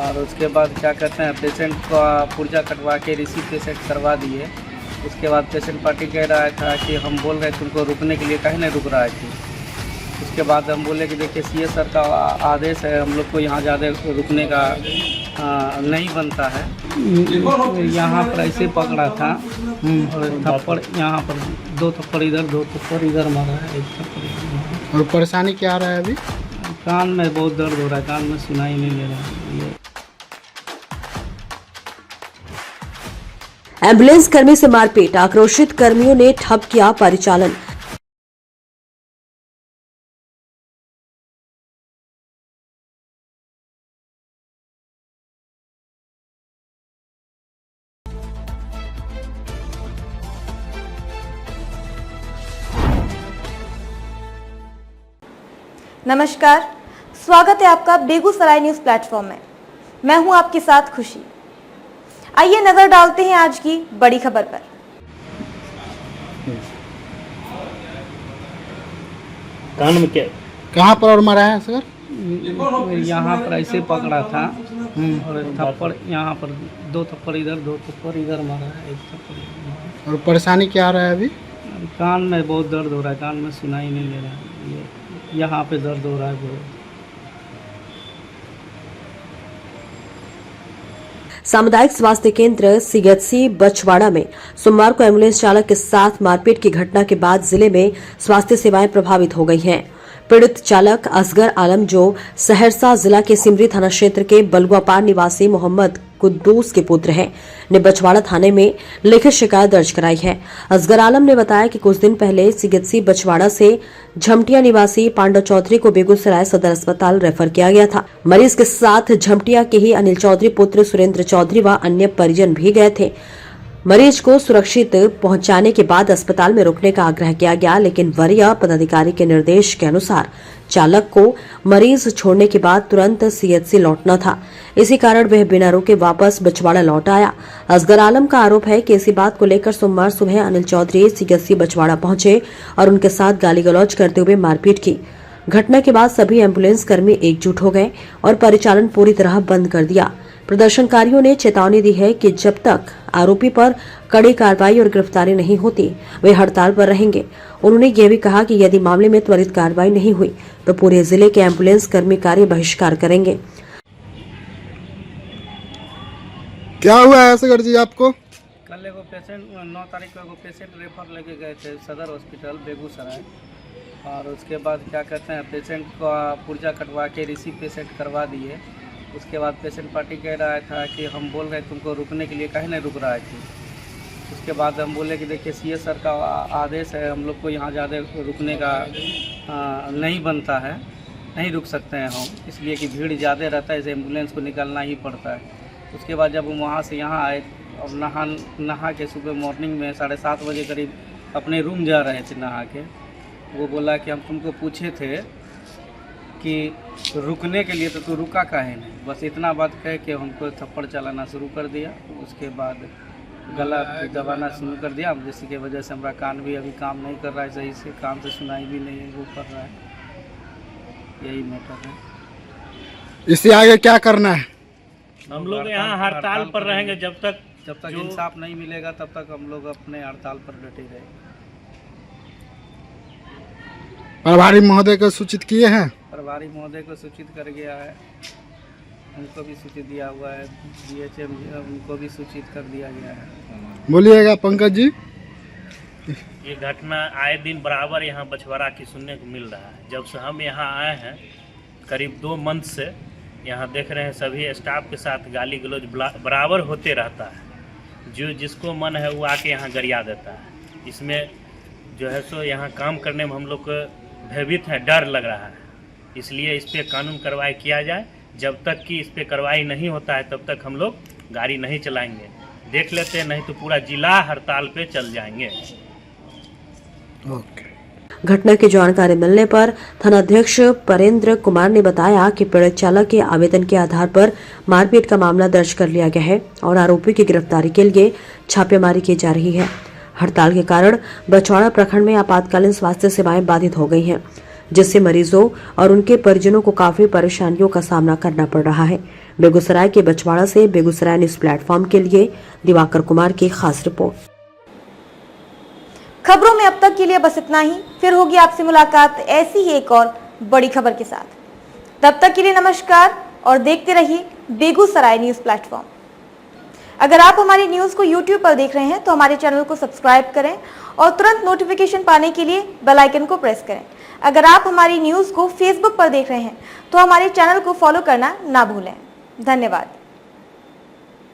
और उसके बाद क्या कहते हैं, पेशेंट का पुर्जा कटवा के रिसीव पेशेंट करवा दिए। उसके बाद पेशेंट पार्टी कह रहा था कि हम बोल रहे थे उनको रुकने के लिए, काहे नहीं रुक रहा है कि। उसके बाद हम बोले कि देखिए सीए सर का आदेश है, हम लोग को यहाँ ज़्यादा रुकने का नहीं बनता है। यहाँ पर ऐसे पकड़ा था और थप्पड़ यहाँ पर 2 थप्पड़ इधर 2 थप्पड़ इधर मारा है, 1 थप्पड़ इधर मारा। और परेशानी क्या आ रहा है अभी? कान में बहुत दर्द हो रहा है, कान में सुनाई नहीं दे रहा है। एम्बुलेंस कर्मी से मारपीट, आक्रोशित कर्मियों ने ठप किया परिचालन। नमस्कार, स्वागत है आपका बेगूसराय न्यूज प्लेटफॉर्म में। मैं हूं आपके साथ खुशी। आइए नजर डालते हैं आज की बड़ी खबर पर। कान में क्या, कहाँ पर और मारा है सर? यहाँ पर ऐसे पकड़ा था और थप्पड़ यहाँ पर 2 थप्पड़ इधर 2 थप्पड़ इधर मारा है, 1 थप्पड़ इधर मारा। और परेशानी क्या आ रहा है अभी? कान में बहुत दर्द हो रहा है, कान में सुनाई नहीं दे रहा है, यहाँ पे दर्द हो रहा है बहुत। सामुदायिक स्वास्थ्य केंद्र सीएचसी बछवाड़ा में सोमवार को एम्बुलेंस चालक के साथ मारपीट की घटना के बाद जिले में स्वास्थ्य सेवाएं प्रभावित हो गई हैं। पीड़ित चालक असगर आलम, जो सहरसा जिला के सिमरी थाना क्षेत्र के बलुआपार निवासी मोहम्मद कुद्दूस के पुत्र हैं, ने बछवाड़ा थाने में लिखित शिकायत दर्ज कराई है। असगर आलम ने बताया कि कुछ दिन पहले सीएचसी बछवाड़ा से झमटिया निवासी पांडव चौधरी को बेगूसराय सदर अस्पताल रेफर किया गया था। मरीज के साथ झमटिया के ही अनिल चौधरी पुत्र सुरेंद्र चौधरी व अन्य परिजन भी गए थे। मरीज को सुरक्षित पहुंचाने के बाद अस्पताल में रुकने का आग्रह किया गया, लेकिन वरीय पदाधिकारी के निर्देश के अनुसार चालक को मरीज छोड़ने के बाद तुरंत सीएचसी लौटना था। इसी कारण वह बिना रुके वापस बछवाड़ा लौट आया। असगर आलम का आरोप है कि इसी बात को लेकर सोमवार सुबह अनिल चौधरी सीएचसी बछवाड़ा पहुंचे और उनके साथ गाली गलौज करते हुए मारपीट की। घटना के बाद सभी एम्बुलेंस कर्मी एकजुट हो गए और परिचालन पूरी तरह बंद कर दिया। प्रदर्शनकारियों ने चेतावनी दी है कि जब तक आरोपी पर कड़ी कार्रवाई और गिरफ्तारी नहीं होती, वे हड़ताल पर रहेंगे। उन्होंने यह भी कहा कि यदि मामले में त्वरित कार्रवाई नहीं हुई तो पूरे जिले के एम्बुलेंस कर्मी कार्य बहिष्कार करेंगे। क्या हुआ है असगर जी आपको? कल एगो पेशेंट 9 तारीख को एगो पेशेंट रेफर लेके गए थे सदर हॉस्पिटल बेगूसराय, और उसके बाद क्या कहते हैं, पेशेंट का पुर्जा कटवा के रिसीव पेशेंट करवा दिए। उसके बाद पेशेंट पार्टी कह रहा था कि हम बोल रहे थे तुमको रुकने के लिए, काहे नहीं रुक रहा है कि। उसके बाद हम बोले कि देखिए सीए सर का आदेश है, हम लोग को यहाँ ज़्यादा रुकने का नहीं बनता है, नहीं रुक सकते हैं हम, इसलिए कि भीड़ ज़्यादा रहता है, इसे एम्बुलेंस को निकलना ही पड़ता है। उसके बाद जब हम वहाँ से यहाँ आए और नहा के सुबह मॉर्निंग में 7:30 बजे करीब अपने रूम जा रहे थे नहा के, वो बोला कि हम तुमको पूछे थे कि रुकने के लिए, तो तू रुका काहे नहीं। बस इतना बात कह के हमको थप्पड़ चलाना शुरू कर दिया। उसके बाद गला दबाना शुरू कर दिया, जिसकी वजह से हमारा कान भी अभी काम नहीं कर रहा है सही से, कान से सुनाई भी नहीं वो कर रहा है। यही मैटर है। इससे आगे क्या करना है? हम लोग यहाँ हड़ताल पर रहेंगे जब तक इंसाफ नहीं मिलेगा, तब तक हम लोग अपने हड़ताल पर डटे रहेंगे। प्रभारी महोदय को सूचित किए हैं? प्रभारी महोदय को सूचित कर गया है, उनको भी सूचित दिया हुआ है, डीएचएम उनको भी सूचित कर दिया गया है। बोलिएगा पंकज जी। ये घटना आए दिन बराबर यहाँ बछवाड़ा की सुनने को मिल रहा है। जब से हम यहाँ आए हैं करीब 2 मंथ से यहाँ देख रहे हैं सभी स्टाफ के साथ गाली गलौज बराबर होते रहता है। जो जिसको मन है वो आके यहाँ गरिया देता है। इसमें जो है सो यहाँ काम करने में हम लोग को भयभीत है, डर लग रहा है। इसलिए इस पर कानून कार्रवाई किया जाए। जब तक कि इस पर कार्रवाई नहीं होता है तब तक हम लोग गाड़ी नहीं चलाएंगे। देख लेते हैं, नहीं तो पूरा जिला हड़ताल पे चल जाएंगे। घटना की जानकारी मिलने पर थानाध्यक्ष परेंद्र कुमार ने बताया कि पीड़ित चालक के आवेदन के आधार पर मारपीट का मामला दर्ज कर लिया गया है और आरोपी की गिरफ्तारी के लिए छापेमारी की जा रही है। हड़ताल के कारण बछवाड़ा प्रखंड में आपातकालीन स्वास्थ्य सेवाएं बाधित हो गई हैं, जिससे मरीजों और उनके परिजनों को काफी परेशानियों का सामना करना पड़ रहा है। बेगूसराय के बछवाड़ा से बेगूसराय न्यूज प्लेटफॉर्म के लिए दिवाकर कुमार की खास रिपोर्ट। खबरों में अब तक के लिए बस इतना ही। फिर होगी आपसे मुलाकात ऐसी ही एक और बड़ी खबर के साथ। तब तक के लिए नमस्कार और देखते रहिए बेगूसराय न्यूज प्लेटफॉर्म। अगर आप हमारी न्यूज को YouTube पर देख रहे हैं तो हमारे चैनल को सब्सक्राइब करें और तुरंत नोटिफिकेशन पाने के लिए बेल आइकन को प्रेस करें। अगर आप हमारी न्यूज को Facebook पर देख रहे हैं तो हमारे चैनल को फॉलो करना ना भूलें। धन्यवाद।